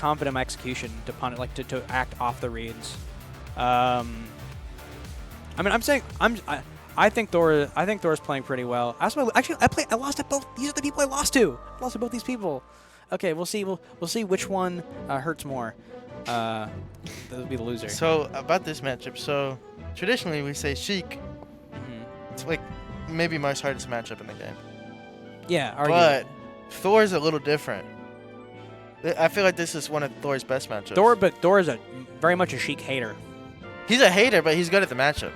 confident in my execution to pun it, like to act off the reads. I mean, I think Thor's playing pretty well. Actually, I lost at both. These are the people I lost to. I lost to both these people. Okay, we'll see. We'll see which one hurts more. That'll be the loser. So about this matchup, so traditionally we say Sheik. It's like maybe Marth's hardest matchup in the game. Yeah, but Thor's a little different. I feel like this is one of Thor's best matchups. Thor is very much a Sheik hater. He's a hater, but he's good at the matchup.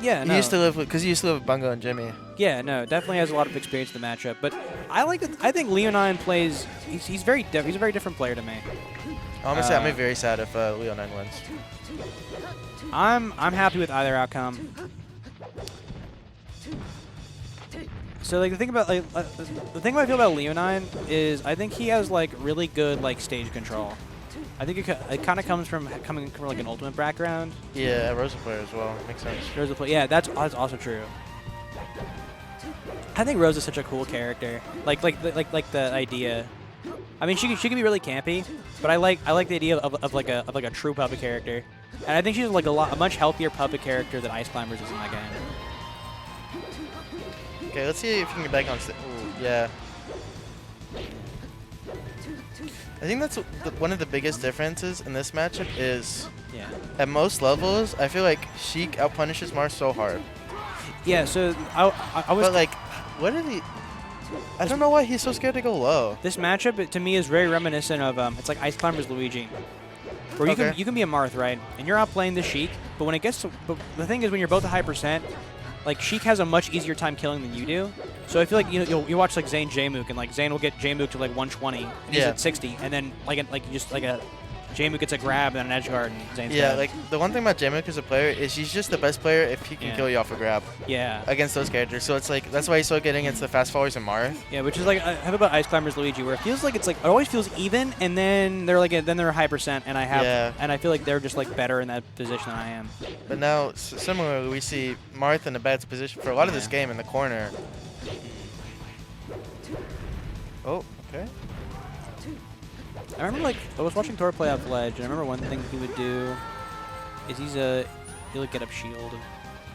Yeah, he used to live with, because he used to live with Bungo and Jimmy. Yeah, no, definitely has a lot of experience in the matchup. But I think LeoNine plays. He's a very different player to me. Honestly, I'm very sad if LeoNine wins. I'm happy with either outcome. So like the thing about I feel about LeoNine is I think he has like really good like stage control. I think it kind of comes from coming from like an ultimate background. Yeah, Rosa player as well. Makes sense. Rosa player, yeah, that's also true. I think Rose is such a cool character. Like the idea. I mean, she can be really campy, but I like the idea of like a true puppet character, and I think she's like a much healthier puppet character than Ice Climbers is in that game. Okay, let's see if you can get back on stage. Yeah. I think that's one of the biggest differences in this matchup is at most levels, I feel like Sheik outpunishes Marth so hard. Yeah, so I was... But like, what did he... I don't know why he's so scared to go low. This matchup, to me, is very reminiscent of, it's like Ice Climbers Luigi. Where you can be a Marth, right? And you're outplaying the Sheik, but when it gets to... But the thing is, when you're both a high percent, like, Sheik has a much easier time killing than you do. So I feel like you watch like Zane J-Mook, and like Zane will get J-Mook to like 120, and he's at 60, and then J-Mook gets a grab and an edge guard, and Zane's dead. Like the one thing about J-Mook as a player is he's just the best player if he can kill you off a grab. Yeah. Against those characters, so it's like that's why he's so good against the fast followers and Marth. Yeah, which is like I have about Ice Climbers Luigi, where it feels like it always feels even, and then they're a high percent, and I feel like they're just like better in that position than I am. But now similarly, we see Marth in a bad position for a lot of this game in the corner. Oh, okay. I remember like I was watching Thor play off ledge, and I remember one thing he would do is he'll like get up shield.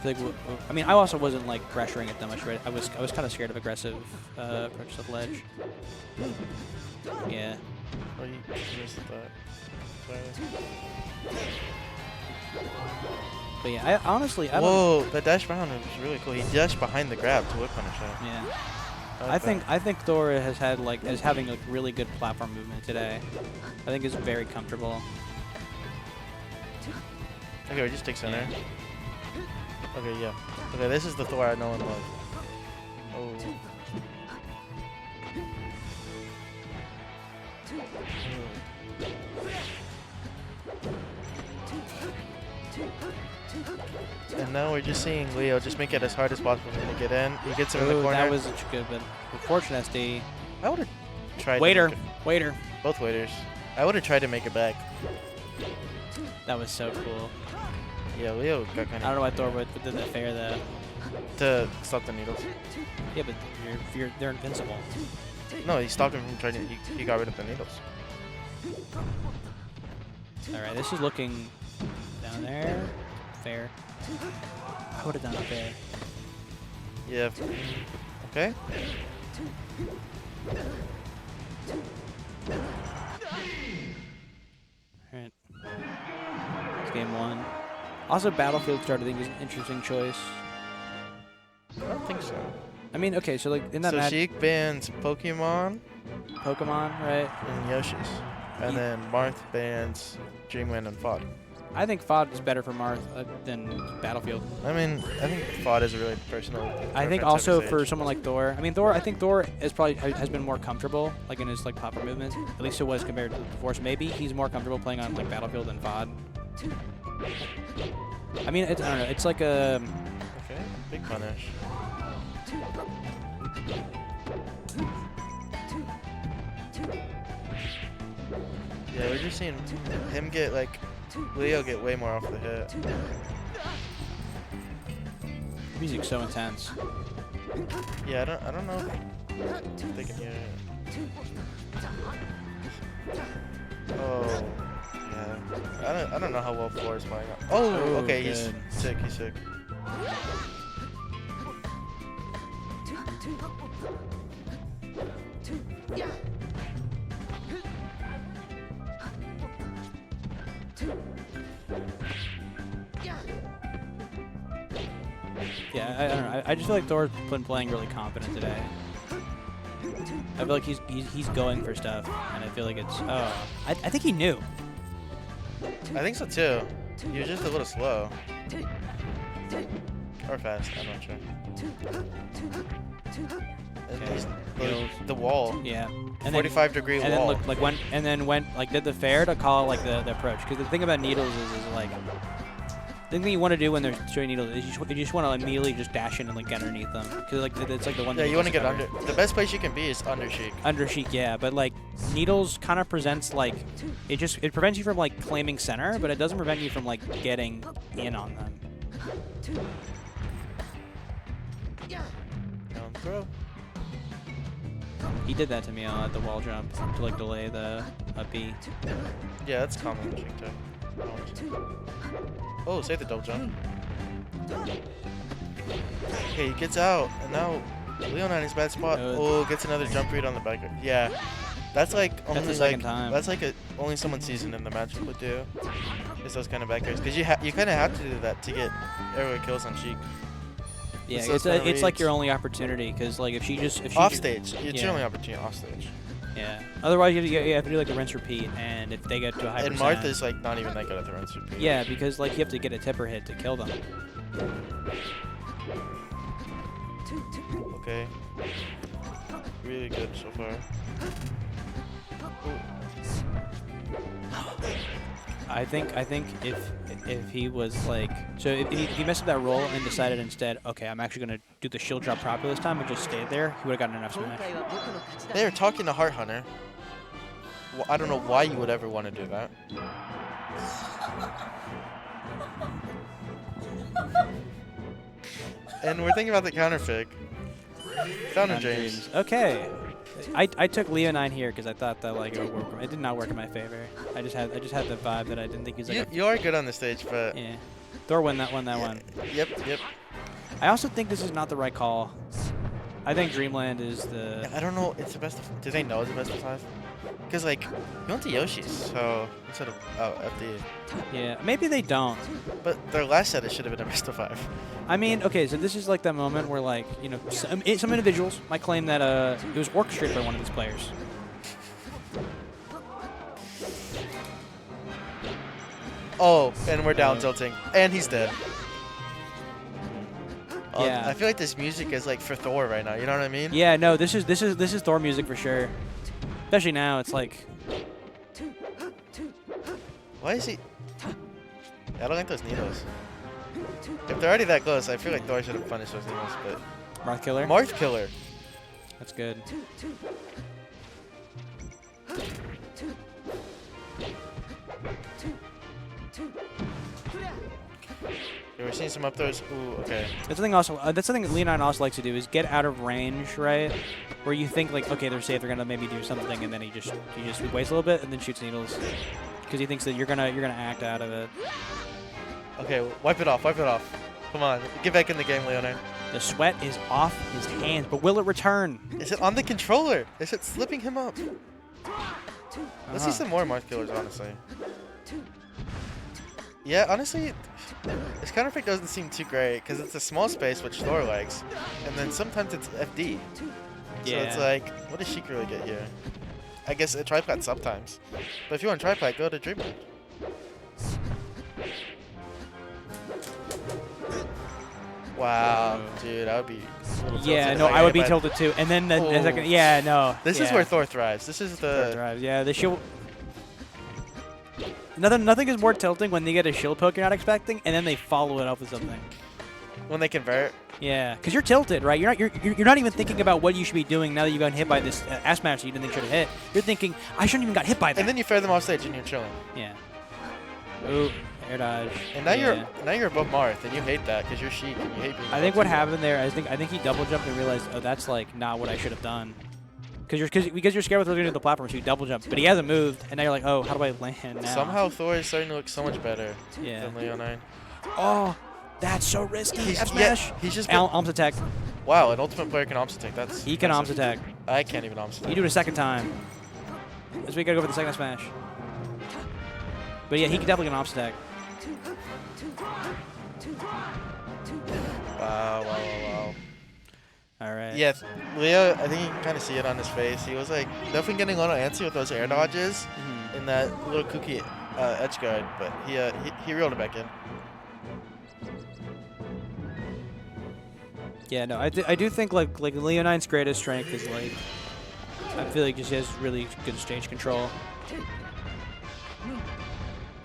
I mean, I also wasn't like pressuring it that much, right? I was kind of scared of aggressive approaches off ledge. Yeah. Oh, you missed that. But yeah, I honestly. Whoa, the dash behind was really cool. He dashed behind the grab to whip punish him. Yeah. I think Thor is having like really good platform movement today. I think it's very comfortable. Okay, we just take center. Okay, yeah. Okay, this is the Thor I know and love. Oh. And now we're just seeing Leo just make it as hard as possible for him to get in. He gets him in the corner. That was such good, but unfortunate SD. I would have tried. Waiter. Both waiters. I would have tried to make it back. That was so cool. Yeah, Leo got kind of. I don't know why Thor did that fair though. To stop the needles. Yeah, but they're invincible. No, he stopped him from trying to. He got rid of the needles. All right, this is looking down there. Fair. I would have done it there. Yeah. Okay. Alright. It's game 1. Also, Battlefield started, I think, is an interesting choice. I don't think so. I mean, okay, so like in that match. So Sheik bans Pokemon, right? And Yoshi's. And then Marth bans Dreamland and FOD. I think FOD is better for Marth than Battlefield. I mean, I think FOD is a really personal. I think also for someone like Thor. I mean, I think Thor has been more comfortable, like in his like proper movement. At least it was compared to before. So maybe he's more comfortable playing on like Battlefield than FOD. I mean, I don't know. It's like a. Okay, big punish. Yeah, we're just seeing him get like. Leo get way more off the hit. The music's so intense. Yeah, I don't know if they can hear it. Oh. I don't know how well Thor is playing. Oh, okay, good. he's sick. He's sick. Yeah, I don't know. I just feel like Thor's been playing really confident today. I feel like he's going for stuff, and I feel like it's. Oh, I think he knew. I think so too. He was just a little slow. Or fast, I'm not sure. And the wall. Yeah. And 45-degree and wall. Then did the fair to call like the approach. Because the thing about needles is like, the thing you want to do when they're showing needles is you just want to immediately just dash in and like get underneath them. Because like it's like the one. Yeah, that you want to get cover. under. The best place you can be is under Sheik. Under Sheik, yeah. But like needles kind of presents like it prevents you from like claiming center, but it doesn't prevent you from like getting in on them. Down throw. He did that to me at the wall jump to like delay the up B. Yeah, that's common in Sheik too. Oh, save the double jump. Okay, he gets out, and now LeoNine is bad spot. Oh, gets another jump read on the back. Yeah, that's like only the second time. That's like only someone seasoned in the matchup would do. Is those kind of back airs, because you kind of have to do that to get airway kills on Sheik. Yeah, it's like your only opportunity, because like if she off stage, it's your only opportunity off stage. Yeah. Otherwise, you have to do like a rinse repeat, and if they get to a high and percent. Marth is like not even that good at the rinse repeat. Yeah, because like you have to get a tipper hit to kill them. Okay. Really good so far. I think if he was like, so if he messed up that roll and decided instead, okay, I'm actually gonna do the shield drop properly this time and just stayed there, he would have gotten enough smash. They are talking to Heart Hunter. Well, I don't know why you would ever want to do that. And we're thinking about the counter fig. Counter James. Okay. I took LeoNine here because I thought that like it would work. It did not work in my favor. I just had the vibe that I didn't think he was like. You are good on the stage, but yeah, Thor won that one. Yep. I also think this is not the right call. I think Dreamland is the. Yeah, I don't know. It's the best. Do they know it's the best of 5? Because like you went to Yoshi's, so instead of FD. Yeah, maybe they don't. But their last set it should have been a best of 5. I mean, okay, so this is like that moment where like some individuals might claim that it was orchestrated by one of these players. Oh, and we're down tilting, and he's dead. Yeah. I feel like this music is like for Thor right now. You know what I mean? Yeah. No, this is Thor music for sure. Especially now, it's like. Why is he? I don't like those needles. If they're already that close, I feel like Thor should have punished those needles. But Marth killer. Marth killer. That's good. Yeah, we're seeing some up throws. Ooh, okay. That's the thing. Also, that's the thing that LeoNine also likes to do is get out of range, right? Where you think like, okay, they're safe, they're gonna maybe do something, and then he just waits a little bit and then shoots needles because he thinks that you're gonna act out of it. Okay, wipe it off. Wipe it off. Come on, get back in the game, LeoNine. The sweat is off his hands, but will it return? Is it on the controller? Is it slipping him up? Let's see some more Marth killers, honestly. Yeah, honestly, this counter pick doesn't seem too great because it's a small space, which Thor likes, and then sometimes it's FD. So it's like, what does Sheik really get here? I guess a tripod sometimes. But if you want a tripod, go to Dreamland. Wow, dude, I would be. Yeah, no, I would be tilted too. And then the second, yeah, no. This is where Thor thrives. This is the. Thor thrives. Yeah, the shield. Nothing is more tilting when they get a shield poke you're not expecting, and then they follow it up with something. When they convert. Yeah, because you're tilted, right? You're not even thinking about what you should be doing now that you've gotten hit by this ass match that you didn't think should have hit. You're thinking, I shouldn't even got hit by that. And then you fair them off stage and you're chilling. Yeah. Ooh, air dodge. And now you're above Marth, and you hate that because you're Sheik and you hate being. I think what happened there, I think he double jumped and realized, oh, that's like not what I should have done. Because you're scared with looking at the platform, so you double jump. But he hasn't moved, and now you're like, oh, how do I land now? Somehow Thor is starting to look so much better than LeoNine. Oh, that's so risky. F smash. He's just Alms attack. Wow, an ultimate player can Alms attack. He can Alms attack. I can't even Alms attack. You do it a second time. So we gotta go for the second smash. But yeah, he can definitely get an Alms attack. Wow. All right. Yeah, Leo, I think you can kind of see it on his face. He was like definitely getting a little antsy with those air dodges in that little kooky edge guard, but he reeled it back in. Yeah, no, I do think like LeoNine's greatest strength is like I feel like just he has really good stage control.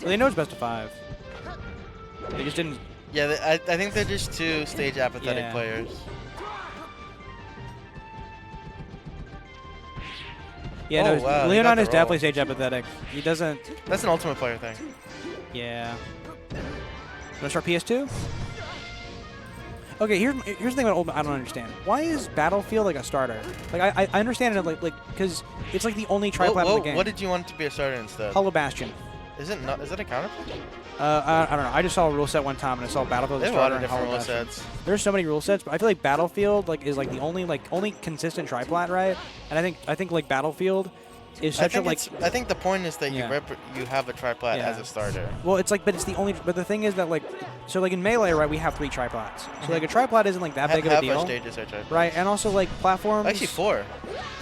Well, they know it's best of 5. They just didn't. Yeah, I think they're just two stage apathetic players. Yeah, no, wow, LeoNine is definitely stage apathetic. He doesn't. That's an ultimate player thing. Yeah. Want to start PS2? Okay, here's the thing about Ultimate I don't understand. Why is Battlefield like a starter? Like I understand it like because it's like the only triplat in the game. What did you want it to be a starter instead? Hollow Bastion. Is it a counter? I don't know. I just saw a rule set one time and I saw Battlefield as a starter and Hollow Bastion. There's so many rule sets, but I feel like Battlefield is like the only consistent triplat, right? And I think like Battlefield is such a like. I think the point is that you have a triplat as a starter. Well, it's like, but it's the only. But the thing is that like, so like in Melee, right, we have 3 triplats. So like a triplat isn't like that big of a deal, right? And also like platforms. Actually 4.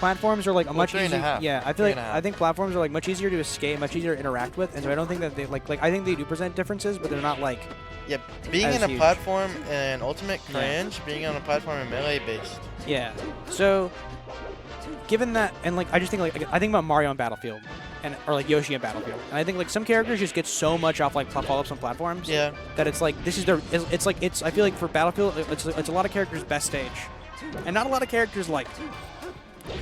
Platforms are like a much easier. 3.5. Yeah, I feel like I think platforms are like much easier to escape, much easier to interact with, and so I don't think that they like I think they do present differences, but they're not like. Yeah, being in a platform in Ultimate cringe, being on a platform in Melee based. Yeah. So. Given that, and like I just think like I think about Mario on Battlefield, or like Yoshi on Battlefield, and I think like some characters just get so much off like follow-ups on platforms. Yeah. That it's like this is their. It's like I feel like for Battlefield, it's a lot of characters' best stage, and not a lot of characters like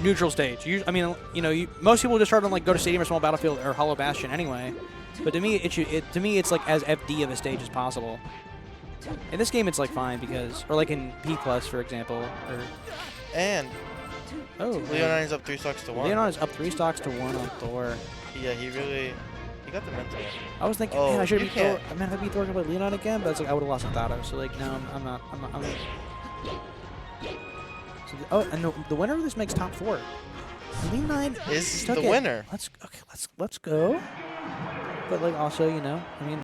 neutral stage. I mean, most people just start on like go to Stadium or Small Battlefield or Hollow Bastion anyway, but to me it's like as FD of a stage as possible. In this game, it's like fine because, or like in P+ for example, or. And. Oh, LeoNine is up 3 stocks to 1. LeoNine is up 3 stocks to 1 on Thor. Yeah, he got the mental. I was thinking, man, I should beat Thor. Man, if I beat Thor, I could play LeoNine again, but it's like I would have lost with Auto. So like, no, I'm not. So and the winner of this makes top 4. LeoNine is the winner. Let's go. But like also, I mean.